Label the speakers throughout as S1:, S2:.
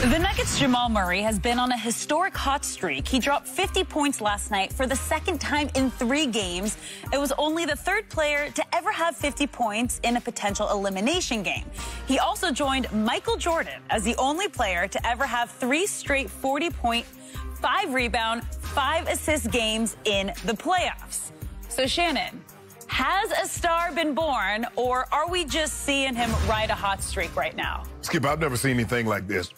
S1: The Nuggets' Jamal Murray has been on a historic hot streak. He dropped 50 points last night for the second time in 3 games. It was only the 3rd player to ever have 50 points in a potential elimination game. He also joined Michael Jordan as the only player to ever have 3 straight 40-point, 5 rebound, 5 assist games in the playoffs. So, Shannon, has a star been born, or are we just seeing him ride a hot streak right now?
S2: Skip, I've never seen anything like this.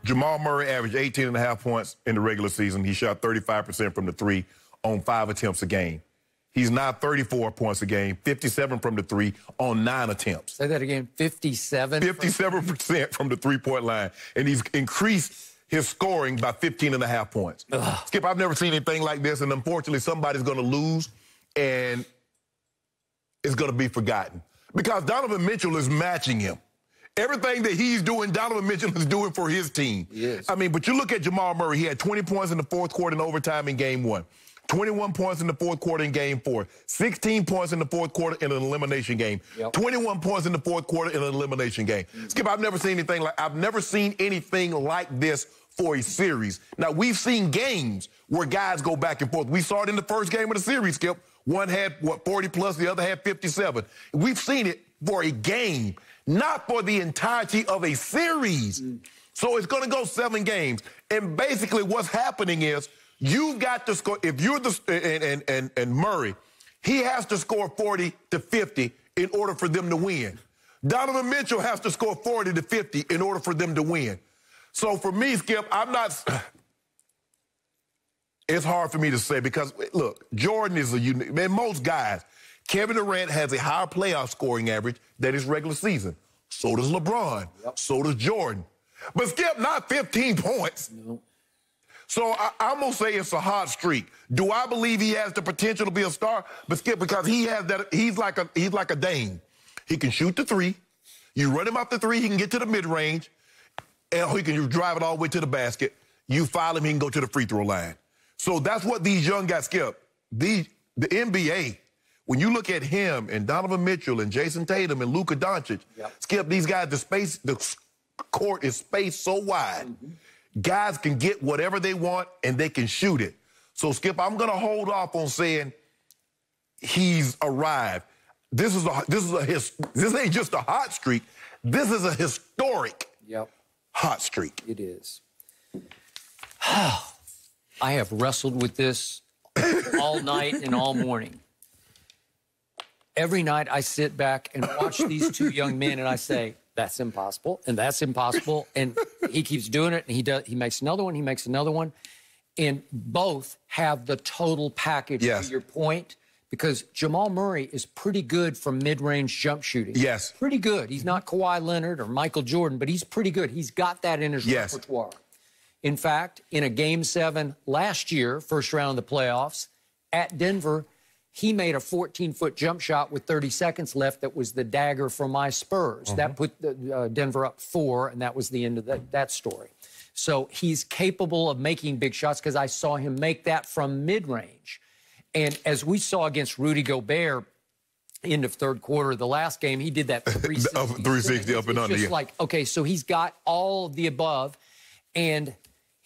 S2: Jamal Murray averaged 18.5 points in the regular season. He shot 35% from the 3 on 5 attempts a game. He's now 34 points a game, 57 from the 3 on 9 attempts.
S3: Say that again, 57?
S2: 57% from the 3-point line. And he's increased his scoring by 15.5 points.
S3: Ugh.
S2: Skip, I've never seen anything like this, and unfortunately somebody's going to lose, and it's going to be forgotten. Because Donovan Mitchell is matching him. Everything that he's doing, Donovan Mitchell is doing for his team.
S3: Yes.
S2: I mean, but you look at Jamal Murray. He had 20 points in the 4th quarter in overtime in Game 1. 21 points in the 4th quarter in Game 4. 16 points in the 4th quarter in an elimination game.
S3: Yep.
S2: 21 points in the 4th quarter in an elimination game. Skip, I've never seen anything like this for a series. Now, we've seen games where guys go back and forth. We saw it in the first game of the series, Skip. One had, 40 plus, the other had 57. We've seen it for a game, not for the entirety of a series. So it's going to go 7 games. And basically what's happening is you've got to score. If you're and Murray, he has to score 40 to 50 in order for them to win. Donovan Mitchell has to score 40 to 50 in order for them to win. So for me, Skip, it's hard for me to say because, look, Jordan is a unique, man, most guys, Kevin Durant has a higher playoff scoring average than his regular season. So does LeBron. Yep. So does Jordan. But Skip, not 15 points. No. So I'm going to say it's a hot streak. Do I believe he has the potential to be a star? But Skip, because he has that, he's like a Dame. He can shoot the 3. You run him off the 3, he can get to the mid-range, and he can drive it all the way to the basket. You foul him, he can go to the free throw line. So that's what these young guys, Skip. The NBA, when you look at him and Donovan Mitchell and Jason Tatum and Luka Doncic, yep. Skip, these guys, the court is spaced so wide. Guys can get whatever they want and they can shoot it. So, Skip, I'm going to hold off on saying he's arrived. This ain't just a hot streak. This is a historic hot streak.
S3: It is. I have wrestled with this all night and all morning. Every night I sit back and watch these 2 young men and I say, that's impossible, and that's impossible. And he keeps doing it, and he makes another one, he makes another one. And both have the total package, to your point, because Jamal Murray is pretty good from mid-range jump shooting.
S2: Yes.
S3: Pretty good. He's not Kawhi Leonard or Michael Jordan, but he's pretty good. He's got that in his repertoire. In fact, in a Game 7 last year, first round of the playoffs, at Denver, he made a 14-foot jump shot with 30 seconds left that was the dagger for my Spurs. That put Denver up 4, and that was the end of that story. So he's capable of making big shots because I saw him make that from mid-range. And as we saw against Rudy Gobert, end of 3rd quarter, the last game, he did that 360.
S2: 360 up and under,
S3: just like, okay, so he's got all of the above, and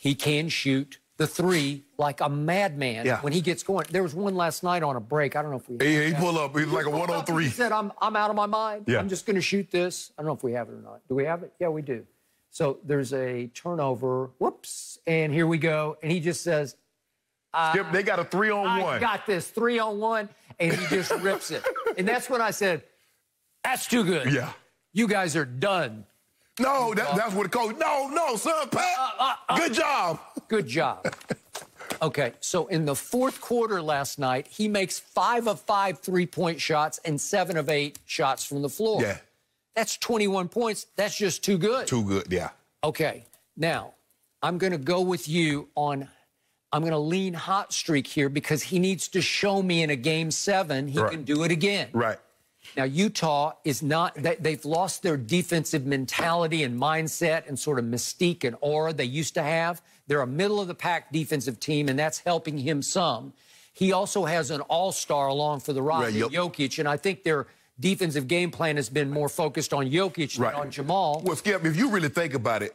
S3: he can shoot the 3 like a madman when he gets going. There was one last night on a break. I don't know if we
S2: he pulled up. He's like a 103.
S3: He said, I'm out of my mind. Yeah. I'm just going to shoot this. I don't know if we have it or not. Do we have it? Yeah, we do. So there's a turnover. Whoops. And here we go. And he just says,
S2: Skip, they got a 3-on-1.
S3: I got this 3-on-1. And he just rips it. And that's when I said, that's too good. Yeah. You guys are done.
S2: No, that's what the coach. No, son, Pat. Good job.
S3: Good job. Okay, so in the 4th quarter last night, he makes 5 of 5 3-point shots and 7 of 8 shots from the floor. Yeah. That's 21 points. That's just too good.
S2: Too good, yeah.
S3: Okay, now, I'm going to go with you on, I'm going to lean hot streak here because he needs to show me in a Game 7 he can do it again.
S2: Right.
S3: Now, Utah is not, they've lost their defensive mentality and mindset and sort of mystique and aura they used to have. They're a middle-of-the-pack defensive team, and that's helping him some. He also has an all-star along for the ride, Jokic, and I think their defensive game plan has been more focused on Jokic than on Jamal.
S2: Well, Skip, if you really think about it,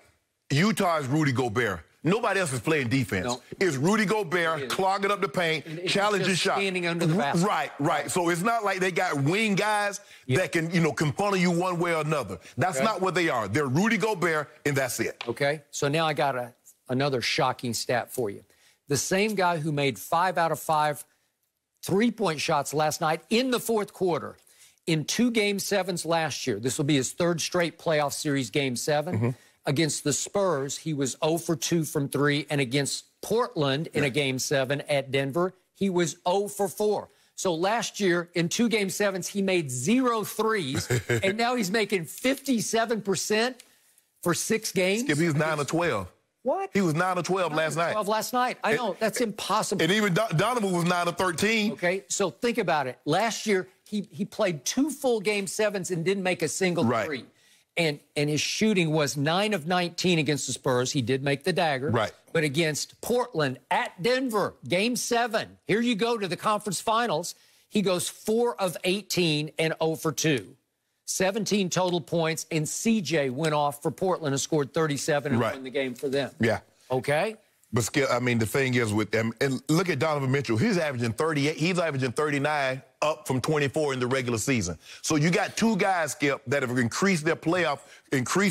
S2: Utah is Rudy Gobert. Nobody else is playing defense.
S3: No.
S2: It's Rudy Gobert clogging up the paint, challenging shots.
S3: Standing under the basket.
S2: Right. So it's not like they got wing guys that can, can funnel you one way or another. That's not what they are. They're Rudy Gobert, and that's it.
S3: Okay. So now I got another shocking stat for you. The same guy who made 5 out of 5 three-point shots last night in the fourth quarter in 2 Game 7s last year. This will be his 3rd straight playoff series Game 7. Against the Spurs, he was 0 for 2 from 3. And against Portland in a Game 7 at Denver, he was 0 for 4. So last year, in 2 Game 7s, he made 0 threes. And now he's making 57% for 6 games.
S2: Skip, he was 9 or 12.
S3: What?
S2: He was 9 or 12 last night.
S3: 12 last night. I know. That's impossible.
S2: And even Donovan was 9 or 13.
S3: Okay, so think about it. Last year, he played 2 full Game 7s and didn't make a single three. And his shooting was 9 of 19 against the Spurs. He did make the dagger.
S2: Right.
S3: But against Portland at Denver, Game 7, here you go to the conference finals, he goes 4 of 18 and 0 for 2. 17 total points, and CJ went off for Portland and scored 37 and won the game for them.
S2: Yeah.
S3: Okay?
S2: But, Skip, I mean, the thing is with them, and look at Donovan Mitchell. He's averaging 38. He's averaging 39, up from 24 in the regular season. So you got 2 guys, Skip, that have increased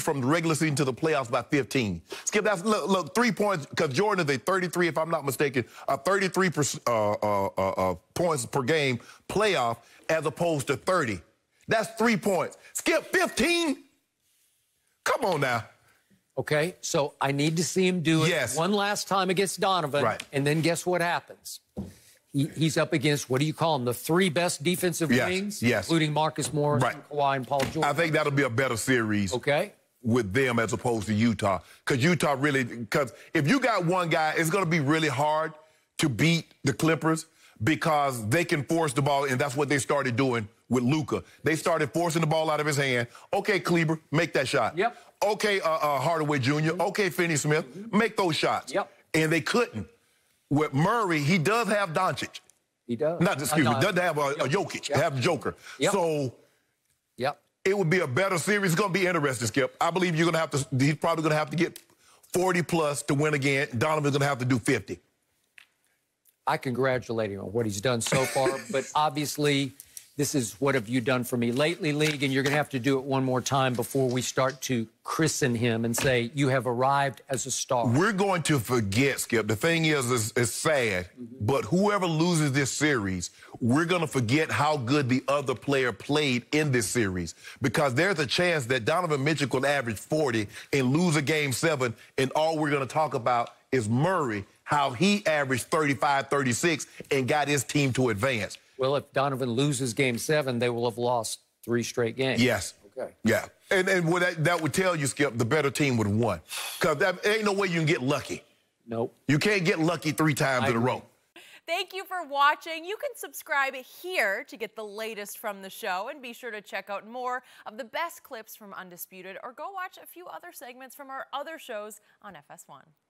S2: from the regular season to the playoffs by 15. Skip, that's, look 3 points, because Jordan is a 33, if I'm not mistaken, a 33 points per game playoff as opposed to 30. That's 3 points. Skip, 15? Come on now.
S3: Okay, so I need to see him do it one last time against Donovan.
S2: Right.
S3: And then guess what happens? He's up against, what do you call them, the 3 best defensive wings?
S2: Yes.
S3: Including Marcus Morris, and Kawhi, and Paul George.
S2: I think that'll be a better series.
S3: Okay.
S2: With them as opposed to Utah. Because Utah because if you got one guy, it's going to be really hard to beat the Clippers because they can force the ball, and that's what they started doing with Luka. They started forcing the ball out of his hand. Okay, Kleber, make that shot.
S3: Yep.
S2: Okay, Hardaway Jr. Okay, Finney-Smith, make those shots.
S3: Yep.
S2: And they couldn't. With Murray, he does have Doncic.
S3: He does.
S2: Doesn't have a Jokic, have Joker.
S3: Yep.
S2: So it would be a better series. It's going to be interesting, Skip. I believe he's probably going to have to get 40-plus to win again. Donovan's going to have to do 50.
S3: I congratulate him on what he's done so far, but obviously this is what have you done for me lately, League, and you're going to have to do it one more time before we start to christen him and say you have arrived as a star. We're
S2: going to forget, Skip. The thing is it's sad, but whoever loses this series, we're going to forget how good the other player played in this series because there's a chance that Donovan Mitchell could average 40 and lose a Game 7, and all we're going to talk about is Murray, how he averaged 35, 36, and got his team to advance.
S3: Well, if Donovan loses Game 7, they will have lost 3 straight games.
S2: Yes.
S3: Okay.
S2: Yeah. And what that would tell you, Skip, the better team would have won. Because there ain't no way you can get lucky.
S3: Nope.
S2: You can't get lucky 3 times in a row.
S4: Thank you for watching. You can subscribe here to get the latest from the show, and be sure to check out more of the best clips from Undisputed, or go watch a few other segments from our other shows on FS1.